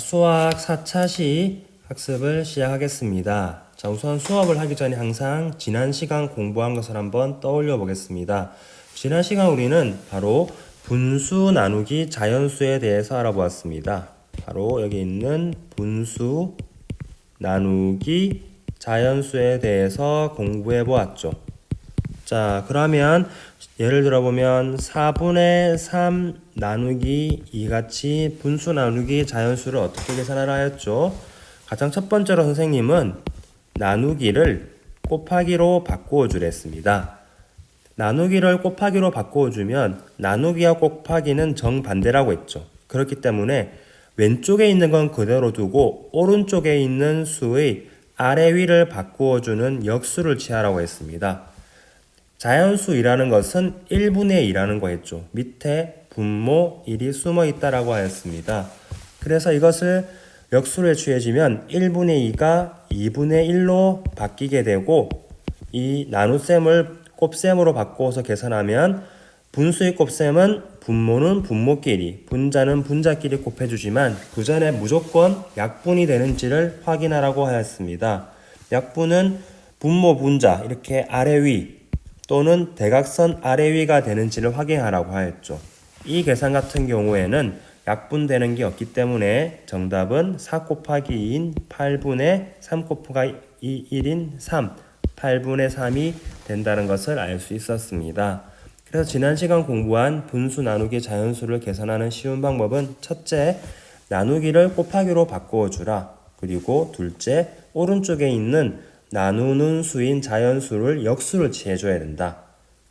수학 4차시 학습을 시작하겠습니다. 자, 우선 수업을 하기 전에 항상 지난 시간 공부한 것을 한번 떠올려 보겠습니다. 지난 시간 우리는 바로 분수 나누기 자연수에 대해서 알아보았습니다. 바로 여기 있는 분수 나누기 자연수에 대해서 공부해 보았죠. 자, 그러면 예를 들어보면 4분의 3 나누기 2같이 분수 나누기 자연수를 어떻게 계산하라 했죠? 가장 첫 번째로 선생님은 나누기를 곱하기로 바꾸어 주랬습니다. 나누기를 곱하기로 바꾸어 주면 나누기와 곱하기는 정반대라고 했죠. 그렇기 때문에 왼쪽에 있는 건 그대로 두고 오른쪽에 있는 수의 아래 위를 바꾸어 주는 역수를 취하라고 했습니다. 자연수이라는 것은 1분의 2라는 거였죠. 밑에 분모 1이 숨어 있다라고 하였습니다. 그래서 이것을 역수를 취해지면 1분의 2가 2분의 1로 바뀌게 되고 이 나눗셈을 곱셈으로 바꿔서 계산하면 분수의 곱셈은 분모는 분모끼리, 분자는 분자끼리 곱해주지만 그 전에 무조건 약분이 되는지를 확인하라고 하였습니다. 약분은 분모, 분자 이렇게 아래 위 또는 대각선 아래 위가 되는지를 확인하라고 하였죠. 이 계산 같은 경우에는 약분되는 게 없기 때문에 정답은 4 곱하기 2인 8분의 3 곱하기 1인 3, 8분의 3이 된다는 것을 알 수 있었습니다. 그래서 지난 시간 공부한 분수 나누기 자연수를 계산하는 쉬운 방법은 첫째, 나누기를 곱하기로 바꾸어 주라. 그리고 둘째, 오른쪽에 있는 나누는 수인 자연수를 역수를 취해줘야 된다.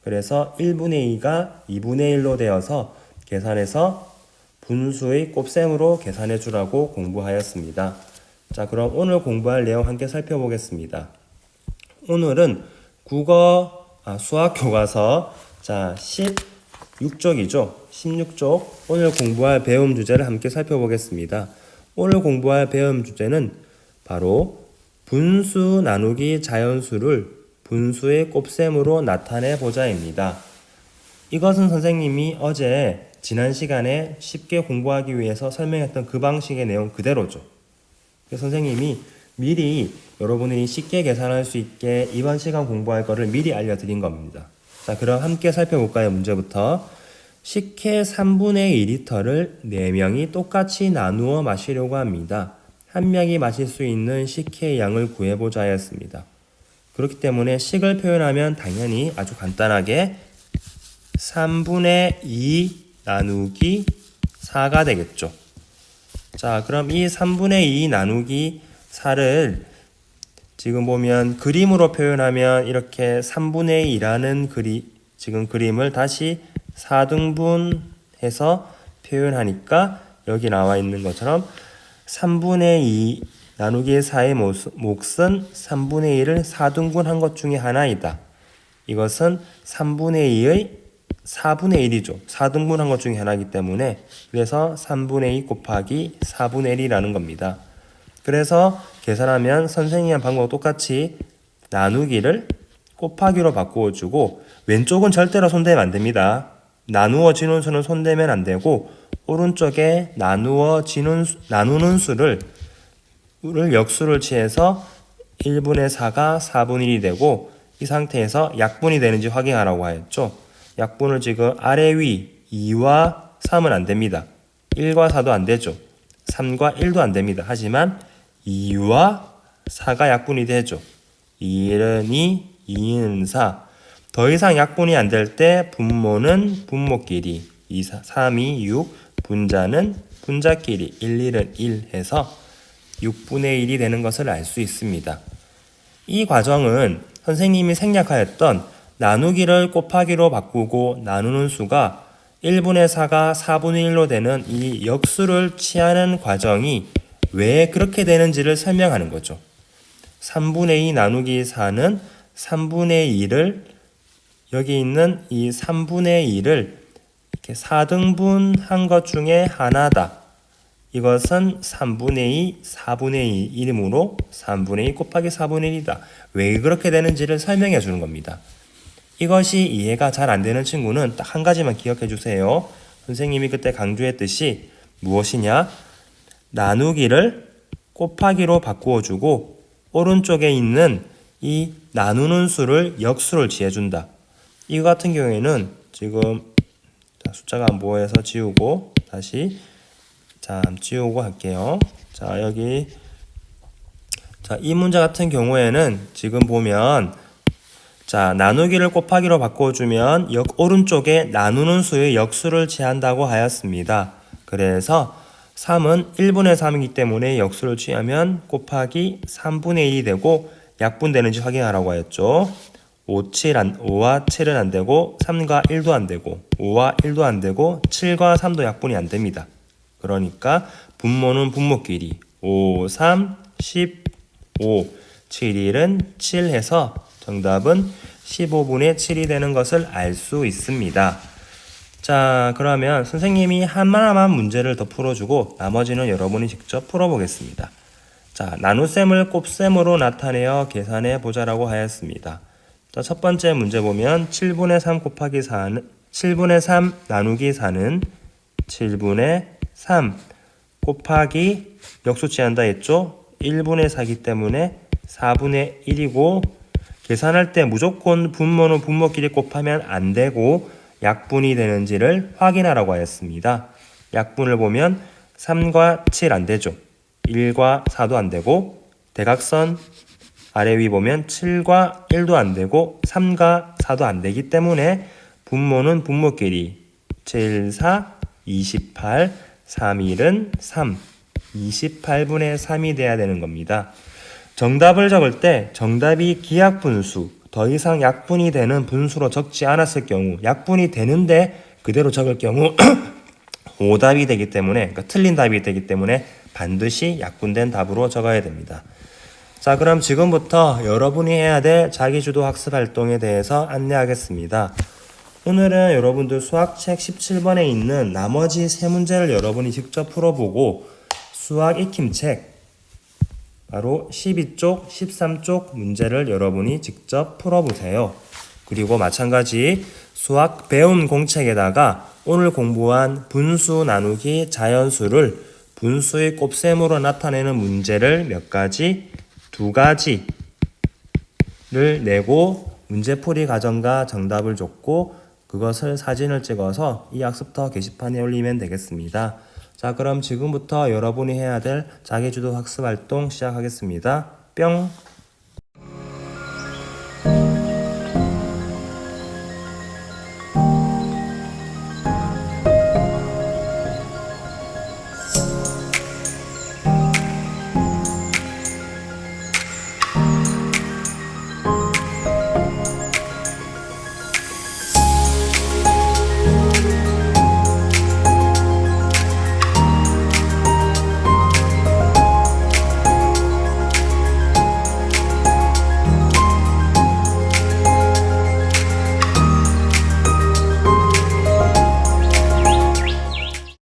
그래서 1분의 2가 2분의 1로 되어서 계산해서 분수의 곱셈으로 계산해 주라고 공부하였습니다. 자, 그럼 오늘 공부할 내용 함께 살펴보겠습니다. 오늘은 수학 교과서 16쪽이죠. 16쪽 오늘 공부할 배움 주제를 함께 살펴보겠습니다. 오늘 공부할 배움 주제는 바로 분수 나누기 자연수를 분수의 곱셈으로 나타내 보자입니다. 이것은 선생님이 어제 지난 시간에 쉽게 공부하기 위해서 설명했던 그 방식의 내용 그대로죠. 그래서 선생님이 미리 여러분들이 쉽게 계산할 수 있게 이번 시간 공부할 거를 미리 알려드린 겁니다. 자, 그럼 함께 살펴볼까요? 문제부터. 식혜 3분의 2리터를 4명이 똑같이 나누어 마시려고 합니다. 한 명이 마실 수 있는 식혜의 양을 구해보자 하였습니다. 그렇기 때문에 식을 표현하면 당연히 아주 간단하게 3분의 2 나누기 4가 되겠죠. 자, 그럼 이 3분의 2 나누기 4를 지금 보면 그림으로 표현하면 이렇게 3분의 2라는 지금 그림을 다시 4등분해서 표현하니까 여기 나와 있는 것처럼 3분의 2 나누기 4의 몫은 3분의 2를 4등분한 것 중에 하나이다. 이것은 3분의 2의 4분의 1이죠. 4등분한 것 중에 하나이기 때문에 그래서 3분의 2 곱하기 4분의 1이라는 겁니다. 그래서 계산하면 선생님의 방법과 똑같이 나누기를 곱하기로 바꾸어주고 왼쪽은 절대로 손대면 안 됩니다. 나누어지는 수는 손대면 안 되고 오른쪽에 나누는 수를 역수를 취해서 1분의 4가 4분의 1이 되고 이 상태에서 약분이 되는지 확인하라고 하였죠. 약분을 지금 아래 위 2와 3은 안 됩니다. 1과 4도 안 되죠. 3과 1도 안 됩니다. 하지만 2와 4가 약분이 되죠. 1은 2, 2는 4. 더 이상 약분이 안 될 때 분모는 분모끼리 2, 3이 6, 분자는 분자끼리 1, 1은 1 해서 6분의 1이 되는 것을 알 수 있습니다. 이 과정은 선생님이 생략하였던 나누기를 곱하기로 바꾸고 나누는 수가 1분의 4가 4분의 1로 되는 이 역수를 취하는 과정이 왜 그렇게 되는지를 설명하는 거죠. 3분의 2 나누기 4는 3분의 2를 여기 있는 이 3분의 2를 이렇게 4등분한 것 중에 하나다. 이것은 3분의 2, 4분의 2이므로 3분의 2 곱하기 4분의 1이다. 왜 그렇게 되는지를 설명해 주는 겁니다. 이것이 이해가 잘 안 되는 친구는 딱 한 가지만 기억해 주세요. 선생님이 그때 강조했듯이 무엇이냐? 나누기를 곱하기로 바꾸어 주고 오른쪽에 있는 이 나누는 수를 역수를 취해준다. 이거 같은 경우에는 지금 숫자가 안 보여서 지우고 다시 지우고 할게요. 여기 이 문제 같은 경우에는 지금 보면 나누기를 곱하기로 바꿔주면 오른쪽에 나누는 수의 역수를 취한다고 하였습니다. 그래서 3은 1분의 3이기 때문에 역수를 취하면 곱하기 3분의 2이 되고 약분되는지 확인하라고 하였죠. 5와 7은 안 되고 3과 1도 안 되고 5와 1도 안 되고 7과 3도 약분이 안 됩니다. 그러니까 분모는 분모끼리 5, 3, 15, 7, 1은 7 해서 정답은 15분의 7이 되는 것을 알 수 있습니다. 그러면 선생님이 하나만 문제를 더 풀어주고 나머지는 여러분이 직접 풀어보겠습니다. 나눗셈을 곱셈으로 나타내어 계산해 보자라고 하였습니다. 첫 번째 문제 보면 7분의 3 곱하기 4는 7분의 3 나누기 4는 7분의 3 곱하기 역수 취한다 했죠. 1분의 4이기 때문에 4분의 1이고 계산할 때 무조건 분모는 분모끼리 곱하면 안 되고 약분이 되는지를 확인하라고 하였습니다. 약분을 보면 3과 7 안 되죠. 1과 4도 안 되고 대각선 아래 위 보면 7과 1도 안 되고 3과 4도 안 되기 때문에 분모는 분모끼리 7, 4, 28, 3, 1은 3, 28분의 3이 돼야 되는 겁니다. 정답을 적을 때 정답이 기약분수, 더 이상 약분이 되는 분수로 적지 않았을 경우, 약분이 되는데 그대로 적을 경우 오답이 되기 때문에, 그러니까 틀린 답이 되기 때문에 반드시 약분된 답으로 적어야 됩니다. 그럼 지금부터 여러분이 해야 될 자기주도 학습 활동에 대해서 안내하겠습니다. 오늘은 여러분들 수학책 17번에 있는 나머지 세 문제를 여러분이 직접 풀어보고 수학 익힘책 바로 12쪽, 13쪽 문제를 여러분이 직접 풀어보세요. 그리고 마찬가지 수학 배움 공책에다가 오늘 공부한 분수 나누기 자연수를 분수의 곱셈으로 나타내는 문제를 두 가지를 내고 문제풀이 과정과 정답을 줬고 그것을 사진을 찍어서 이 학습터 게시판에 올리면 되겠습니다. 그럼 지금부터 여러분이 해야 될 자기주도 학습 활동 시작하겠습니다. 뿅!